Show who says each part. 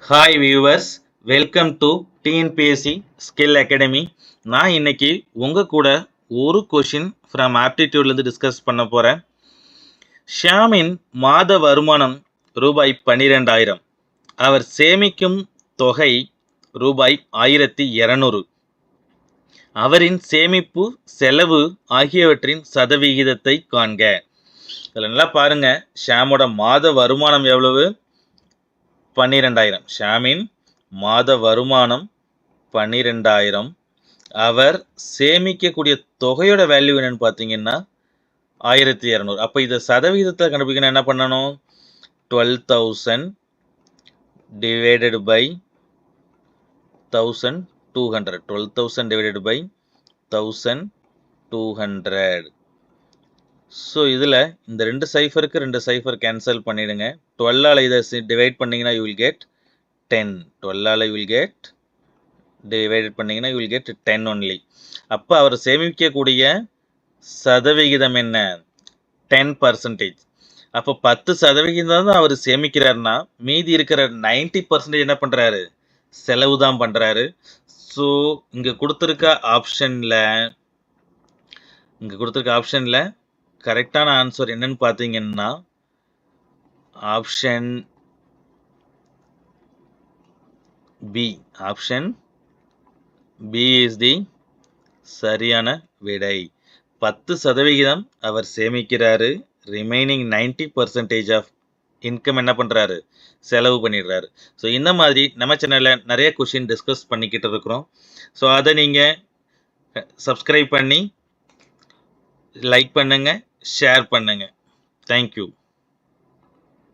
Speaker 1: Hi viewers, welcome to TNPSC skill academy. நான் இன்னைக்கு உங்கள் கூட ஒரு கொஷின் ஃப்ரம் ஆப்டிடியூட்லேருந்து டிஸ்கஸ் பண்ண போகிறேன். ஷியாமின் மாத வருமானம் ரூபாய் 12,000. அவர் சேமிக்கும் தொகை ரூபாய் 1,200. அவரின் சேமிப்பு செலவு ஆகியவற்றின் சதவிகிதத்தை காண்க. இதில் நல்லா பாருங்க, ஷியாமோட மாத வருமானம் எவ்வளவு? 12,000. ஷியாமின் மாத வருமானம் 12,000. அவர் சேமிக்கக்கூடிய தொகையோட வேல்யூ என்னன்னு பார்த்தீங்கன்னா 1,200. அப்போ இதை சதவிகிதத்தை கண்டுபிடிக்கணும். என்ன பண்ணணும்? 12,000 divided by 1,200. 12,000 divided by 1,200. So இதில் இந்த ரெண்டு சைஃபர் கேன்சல் பண்ணிடுங்க. 12ஆல் இதை டிவைட் பண்ணிங்கன்னா யூ வில் கெட் 10. 12ஆல் யூ வில் கெட் டிவைடட் பண்ணிங்கன்னா யூ வில் கெட் 10 ஒன்லி. அப்போ அவர் சேமிக்கக்கூடிய சதவிகிதம் என்ன? 10%. அப்போ 10% தான் அவர் சேமிக்கிறாருன்னா மீதி இருக்கிற 90% என்ன பண்ணுறாரு? செலவு தான் பண்ணுறாரு. ஸோ இங்கே கொடுத்துருக்க ஆப்ஷனில் கரெக்டான ஆன்சர் என்னன்னு பார்த்தீங்கன்னா option B. Option B is the சரியான விடை. 10% அவர் சேமிக்கிறாரு. ரிமைனிங் 90% ஆஃப் இன்கம் என்ன பண்ணுறாரு? செலவு பண்ணிடுறாரு. ஸோ இந்த மாதிரி நம்ம சேனலில் நிறைய கொஷின் டிஸ்கஸ் பண்ணிக்கிட்டு இருக்கிறோம். ஸோ அதை நீங்கள் சப்ஸ்கிரைப் பண்ணி லைக் பண்ணுங்கள், ஷேர் பண்ணுங்கள். தேங்க்யூ.